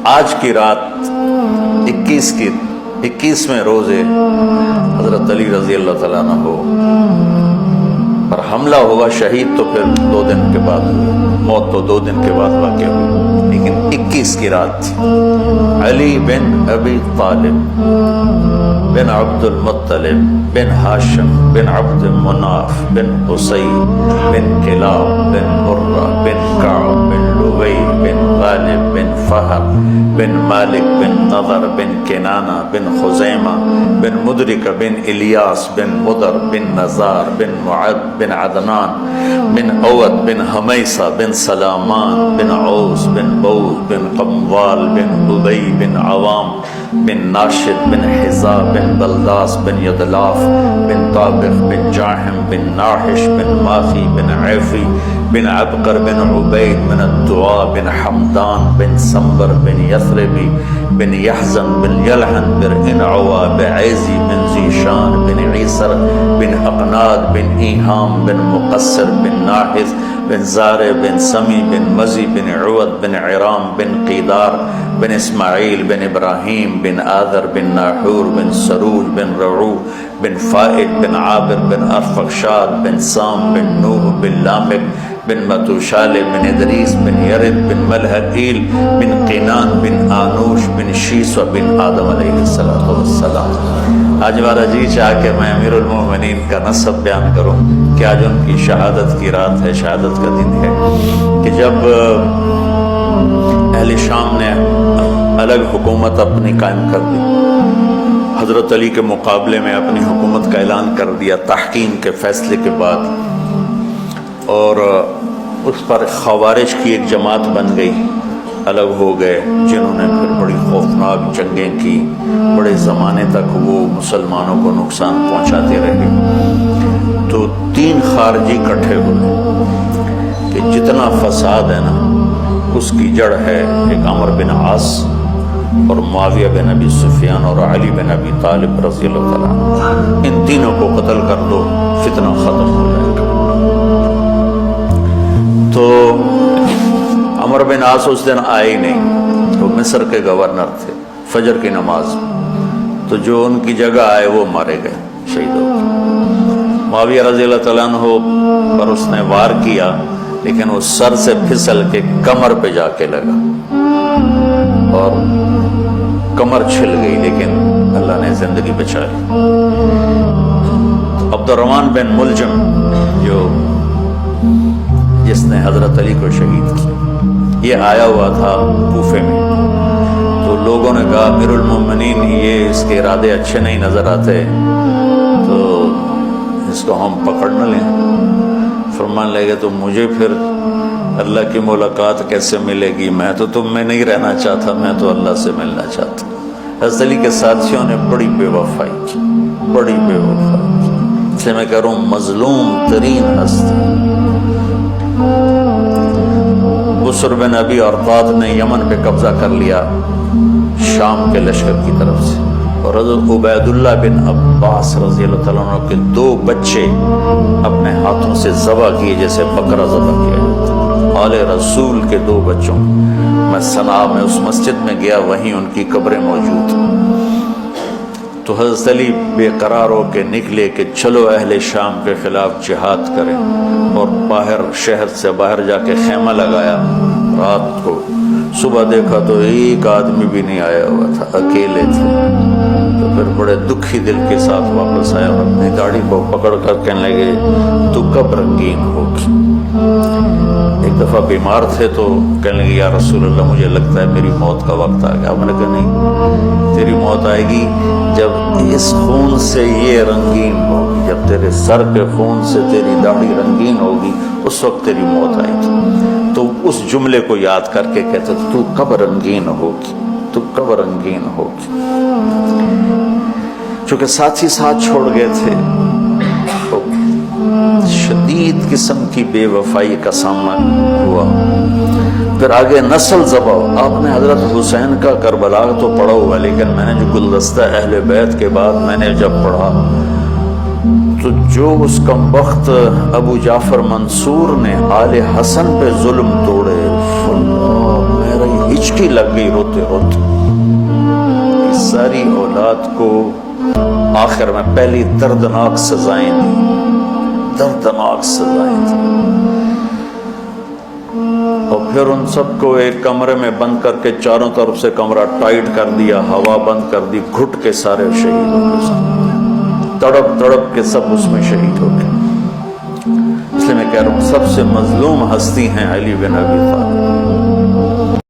آج کی رات 21ویں روزے حضرت علی رضی اللہ تعالیٰ عنہ پر حملہ ہوا، شہید تو پھر 2 دن کے بعد ہوئے، موت تو 2 دن کے بعد واقع ہوئی، لیکن 21 کی رات تھی۔ علی بن ابی طالب بن عبد المطلب بن ہاشم بن عبد مناف بن قصی بن کلاب بن مرہ بن کعب بن لبی بن غالب بن فہر بن مالک بن نضر بن کنانہ بن خزیمہ بن مدرک بن الیاس بن مدر بن نزار بن معد بن عدنان بن عود بن حمیسہ بن سلامان بن عوس بن بوز بن قموال بن عبی بن عوام بن ناشد بن حزا بن بلداس بن یدلاف بن طابق بن جاحم بن ناحش بن ماخی بن عیفی بن عبقر بن عبید بن الدعاء بن حمدان بن سنبر بن یثربی بن یحزن بن یلحن بن انعوا بعیزی بن زیشان بن عیسر بن اقناد بن ایہام بن مقصر بن ناحث بن زارع بن سمی بن مزی بن عود بن عرام بن قیدار بن اسماعیل بن ابراہیم بن آذر بن ناحور بن سروج بن رعو بن فائد بن عابر بن ارفخشاد بن سام بن نوح بن لامک بن متوشال بن ادریس بن یرد بن ملحقیل بن قینان بن آنوش بن شیس و بن آدم علیہ السلام۔ آج ہمارا جی چاہ کہ میں امیر المومنین کا نسب بیان کروں کہ آج ان کی شہادت کی رات ہے، شہادت کا دن ہے، کہ جب اہل شام نے الگ حکومت اپنی قائم کر دی، حضرت علی کے مقابلے میں اپنی حکومت کا اعلان کر دیا تحکیم کے فیصلے کے بعد، اور اس پر خوارج کی ایک جماعت بن گئی، الگ ہو گئے، جنہوں نے پھر بڑی خوفناک جنگیں کی، بڑے زمانے تک وہ مسلمانوں کو نقصان پہنچاتے رہے۔ تو 3 خارجی اکٹھے ہوئے کہ جتنا فساد ہے نا اس کی جڑ ہے ایک عمر بن عاص اور معاویہ بن ابی سفیان اور علی بن ابی طالب رضی اللہ تعالیٰ عنہ، ان تینوں کو قتل کر دو، فتنہ ختم ہو جائے گا۔ تو عمر بن عاص اس دن آئے ہی نہیں، وہ مصر کے گورنر تھے، فجر کی نماز، تو جو ان کی جگہ آئے وہ مارے گئے، شہید ہو گئے۔ معاویہ رضی اللہ تعالیٰ عنہ پر اس نے وار کیا، لیکن وہ سر سے پھسل کے کمر پہ جا کے لگا اور کمر چھل گئی، لیکن اللہ نے زندگی بچائی۔ عبد الرحمن بن ملجم جس نے حضرت علی کو شہید کیا، یہ آیا ہوا تھا کوفے میں، تو لوگوں نے کہا امیر المومنین یہ اس کے ارادے اچھے نہیں نظر آتے، تو اس کو ہم پکڑ نہ لیں۔ فرمان لے گئے تو مجھے پھر اللہ کی ملاقات کیسے ملے گی؟ میں تو تم میں نہیں رہنا چاہتا، میں تو اللہ سے ملنا چاہتا۔ حضرت علی کے ساتھیوں نے بڑی بے وفائی کی، بڑی بے وفائی کی، اس لیے میں کہہ رہا ہوں مظلوم ترین ہستی۔ بسر بن ابی ارطاد نے یمن پہ قبضہ کر لیا شام کے لشکر کی طرف سے، اور حضرت عبید اللہ بن عباس رضی اللہ تعالیٰ عنہ کے 2 بچے اپنے ہاتھوں سے ذبح کیے جیسے بکرا ذبح کیا جاتا۔ آل رسول کے 2 بچوں، میں صنعاء میں اس مسجد میں گیا، وہیں ان کی قبریں موجود۔ تو حضرت علی بے قرار ہو کے نکلے کہ چلو اہل شام کے خلاف جہاد کریں، اور باہر شہر سے باہر جا کے خیمہ لگایا رات کو۔ صبح دیکھا تو ایک آدمی بھی نہیں آیا ہوا تھا، اکیلے تھے۔ تو پھر بڑے دکھی دل کے ساتھ واپس آیا اور اپنی گاڑی کو پکڑ کر کہنے لگے تو کب رنگین ہوگی؟ ایک دفعہ بیمار تھے تو کہنے لگے یا رسول اللہ مجھے لگتا ہے میری موت کا وقت آ گیا۔ میں نے کہا نہیں، تیری موت آئے گی جب اس خون سے یہ رنگین ہوگی، جب تیرے سر کے خون سے تیری داڑھی رنگین ہوگی اس وقت تیری موت آئے گی۔ تو اس جملے کو یاد کر کے کہتے تو کب رنگین ہوگی، تو کب رنگین ہوگی۔ چونکہ ساتھی ساتھ چھوڑ گئے تھے تو شدید قسم کی بے وفائی کا سامنا ہوا۔ پھر آگے نسل ذبح، آپ نے حضرت حسین کا کربلا تو پڑھا ہوا، لیکن میں نے جو گلدستہ اہل بیت کے بعد میں نے جب پڑھا تو جو اس کمبخت ابو جعفر منصور نے آل حسن پہ ظلم توڑے، اللہ میرا ہچکی لگ گئی روتے روتے. اس ساری اولاد کو آخر میں پہلی دردناک سزائیں دی، دردناک سزائیں دی، اور پھر ان سب کو ایک کمرے میں بند کر کے چاروں طرف سے کمرہ ٹائٹ کر دیا، ہوا بند کر دی، گھٹ کے سارے شہید ہو گئے، تڑپ تڑپ کے سب اس میں شہید ہو گئے. اس لیے میں کہہ رہا ہوں سب سے مظلوم ہستی ہیں علی بن ابی طالب.